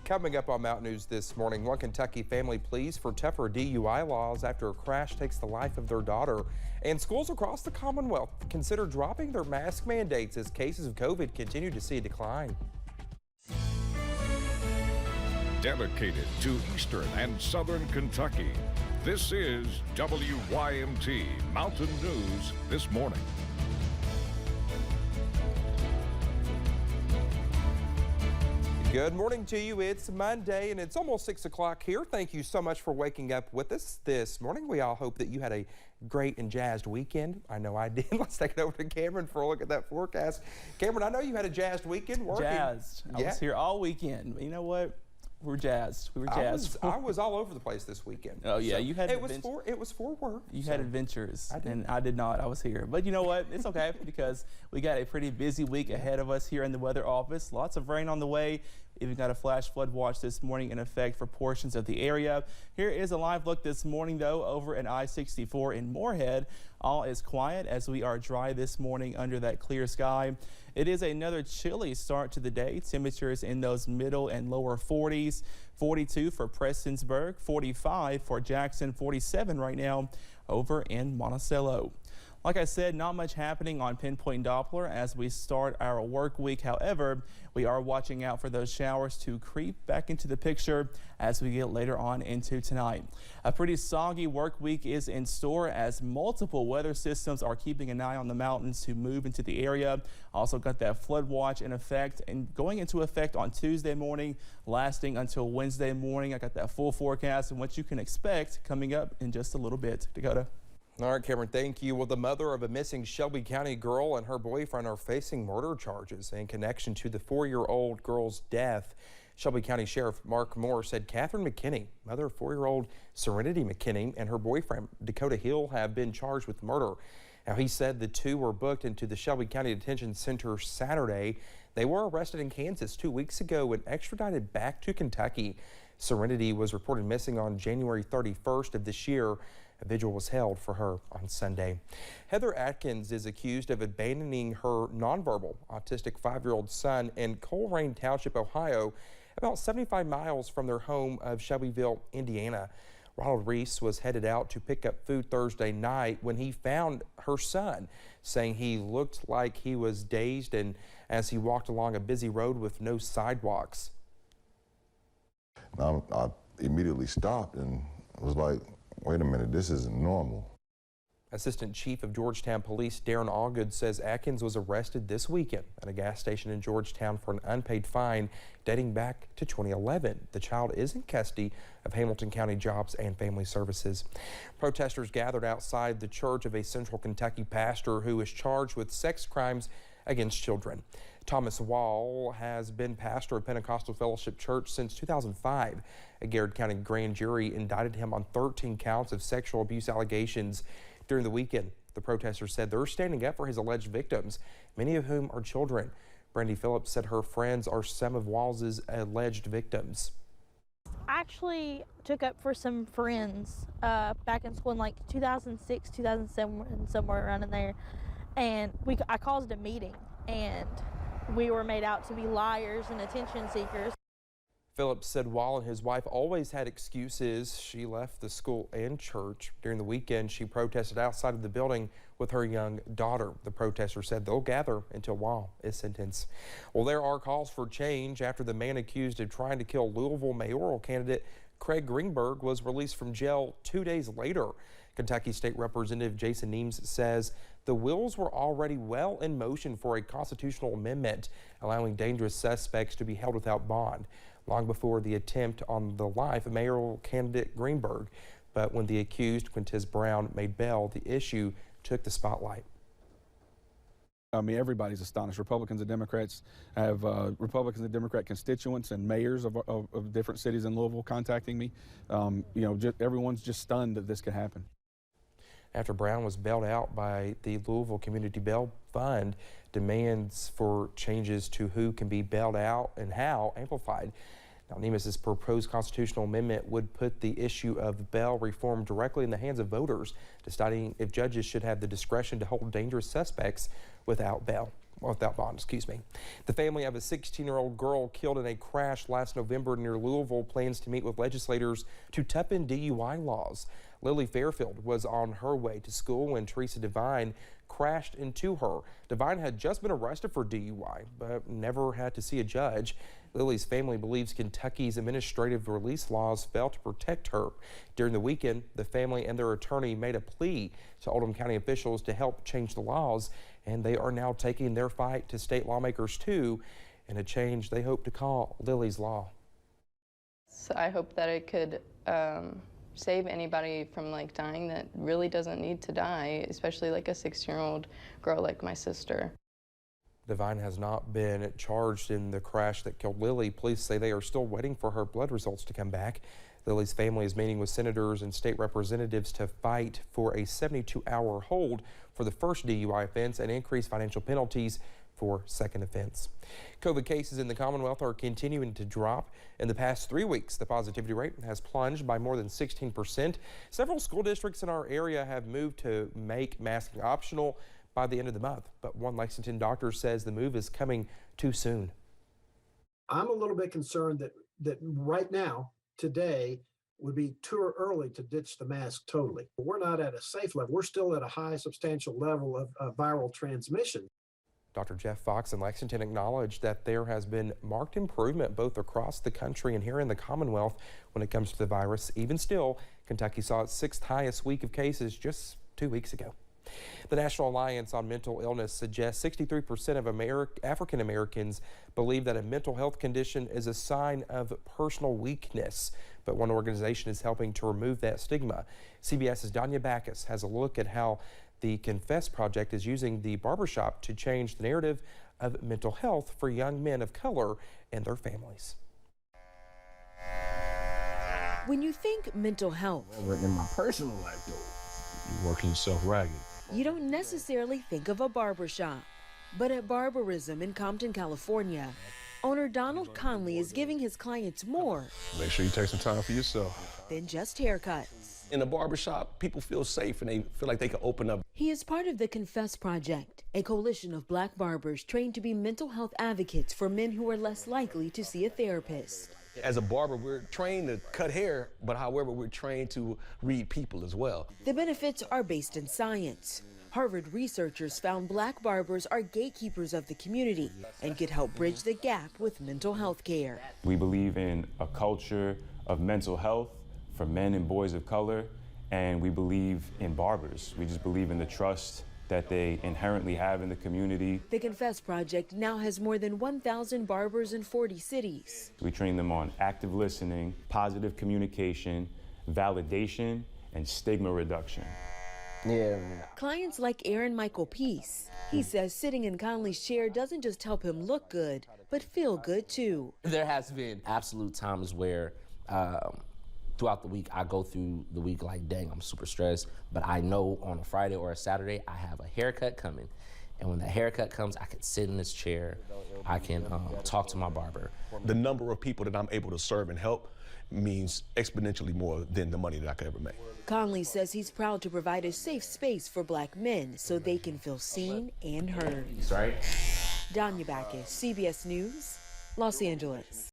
Coming up on Mountain News this morning, one Kentucky family pleads for tougher DUI laws after a crash takes the life of their daughter. And schools across the Commonwealth consider dropping their mask mandates as cases of COVID continue to see a decline. Dedicated to Eastern and Southern Kentucky, this is WYMT Mountain News this morning. Good morning to you. It's Monday and it's almost 6 o'clock here. Thank you so much for waking up with us this morning. We all hope that you had a great and jazzed weekend. I know I did. Let's take it over to Cameron for a look at that forecast. Cameron, I know you had a jazzed weekend working. Jazzed. I was here all weekend. You know what? We're jazzed. We were jazzed. I was all over the place this weekend. Oh yeah, so you had it was for work. You had adventures, and I did not. I was here, but you know what? It's okay because we got a pretty busy week ahead of us here in the weather office. Lots of rain on the way. Even got a flash flood watch this morning in effect for portions of the area. Here is a live look this morning, though, over at I-64 in Moorhead. All is quiet as we are dry this morning under that clear sky. It is another chilly start to the day. Temperatures in those middle and lower 40s. 42 for Prestonsburg, 45 for Jackson, 47 right now over in Monticello. Like I said, not much happening on Pinpoint Doppler as we start our work week. However, we are watching out for those showers to creep back into the picture as we get later on into tonight. A pretty soggy work week is in store as multiple weather systems are keeping an eye on the mountains to move into the area. Also got that flood watch in effect and going into effect on Tuesday morning, lasting until Wednesday morning. I got that full forecast and what you can expect coming up in just a little bit. Dakota. All right, Cameron, thank you. Well, the mother of a missing Shelby County girl and her boyfriend are facing murder charges in connection to the 4-year-old girl's death. Shelby County Sheriff Mark Moore said Catherine McKinney, mother of 4-year-old Serenity McKinney, and her boyfriend Dakota Hill have been charged with murder. Now, he said the two were booked into the Shelby County Detention Center Saturday. They were arrested in Kansas 2 weeks ago and extradited back to Kentucky. Serenity was reported missing on January 31st of this year. A vigil was held for her on Sunday. Heather Atkins is accused of abandoning her nonverbal autistic 5-year-old son in Coleraine Township, Ohio, about 75 miles from their home of Shelbyville, Indiana. Ronald Reese was headed out to pick up food Thursday night when he found her son, saying he looked like he was dazed and as he walked along a busy road with no sidewalks. I immediately stopped and was like, wait a minute, this isn't normal. Assistant Chief of Georgetown Police Darren Allgood says Atkins was arrested this weekend at a gas station in Georgetown for an unpaid fine dating back to 2011. The child is in custody of Hamilton County Jobs and Family Services. Protesters gathered outside the church of a Central Kentucky pastor who is charged with sex crimes against children. Thomas Wall has been pastor of Pentecostal Fellowship Church since 2005. A Garrett County grand jury indicted him on 13 counts of sexual abuse allegations during the weekend. The protesters said they're standing up for his alleged victims, many of whom are children. Brandy Phillips said her friends are some of Wall's alleged victims. I actually took up for some friends back in school in like 2006, 2007, somewhere around in there. And I caused a meeting and we were made out to be liars and attention seekers. Phillips said Wall and his wife always had excuses. She left the school and church. During the weekend, she protested outside of the building with her young daughter. The protesters said they'll gather until Wall is sentenced. Well, there are calls for change after the man accused of trying to kill Louisville mayoral candidate Craig Greenberg was released from jail 2 days later. Kentucky State Representative Jason Nemes says the wheels were already well in motion for a constitutional amendment allowing dangerous suspects to be held without bond, long before the attempt on the life of mayoral candidate Greenberg. But when the accused, Quintez Brown, made bail, the issue took the spotlight. I mean, everybody's astonished. Republicans and Democrats have Republicans and Democrat constituents and mayors of different cities in Louisville contacting me. You know, everyone's just stunned that this could happen. After Brown was bailed out by the Louisville Community Bail Fund, demands for changes to who can be bailed out and how amplified. Now, Nemes's proposed constitutional amendment would put the issue of bail reform directly in the hands of voters, deciding if judges should have the discretion to hold dangerous suspects without bail. without bond, excuse me. The family of a 16-year-old girl killed in a crash last November near Louisville plans to meet with legislators to toughen DUI laws. Lily Fairfield was on her way to school when Teresa Devine crashed into her. Devine had just been arrested for DUI, but never had to see a judge. Lily's family believes Kentucky's administrative release laws fail to protect her. During the weekend, the family and their attorney made a plea to Oldham County officials to help change the laws, and they are now taking their fight to state lawmakers too, in a change they hope to call Lily's Law. So I hope that it could save anybody from dying that really doesn't need to die, especially like a 16-year-old girl like my sister. Devine has not been charged in the crash that killed Lily. Police say they are still waiting for her blood results to come back. Lily's family is meeting with senators and state representatives to fight for a 72-hour hold for the first DUI offense and increased financial penalties for second offense. COVID cases in the Commonwealth are continuing to drop. In the past 3 weeks, the positivity rate has plunged by more than 16%. Several school districts in our area have moved to make masking optional by the end of the month, but one Lexington doctor says the move is coming too soon. I'm a little bit concerned that right now, today, would be too early to ditch the mask totally. We're not at a safe level. We're still at a high, substantial level of viral transmission. Dr. Jeff Fox in Lexington acknowledged that there has been marked improvement both across the country and here in the Commonwealth when it comes to the virus. Even still, Kentucky saw its 6th highest week of cases just 2 weeks ago. The National Alliance on Mental Illness suggests 63% of African Americans believe that a mental health condition is a sign of personal weakness, but one organization is helping to remove that stigma. CBS's Danya Backus has a look at how the Confess Project is using the Barbershop to change the narrative of mental health for young men of color and their families. When you think mental health, in my personal life, though, you're working yourself ragged. You don't necessarily think of a barbershop. But at Barbarism in Compton, California, owner Donald Conley is giving his clients more Make sure you take some time for yourself. than just haircuts. In a barbershop, people feel safe and they feel like they can open up. He is part of the Confess Project, a coalition of black barbers trained to be mental health advocates for men who are less likely to see a therapist. As a barber, we're trained to cut hair, but however, we're trained to read people as well. The benefits are based in science. Harvard researchers found black barbers are gatekeepers of the community and could help bridge the gap with mental health care. We believe in a culture of mental health for men and boys of color, and we believe in barbers. We just believe in the trust that they inherently have in the community. The Confess Project now has more than 1,000 barbers in 40 cities. We train them on active listening, positive communication, validation, and stigma reduction. Yeah. Clients like Aaron Michael Peace. He says sitting in Conley's chair doesn't just help him look good, but feel good too. There has been absolute times where throughout the week, I go through the week like, dang, I'm super stressed, but I know on a Friday or a Saturday, I have a haircut coming. And when that haircut comes, I can sit in this chair, I can talk to my barber. The number of people that I'm able to serve and help means exponentially more than the money that I could ever make. Conley says he's proud to provide a safe space for black men so they can feel seen and heard. Right? Danya Backus, CBS News, Los Angeles.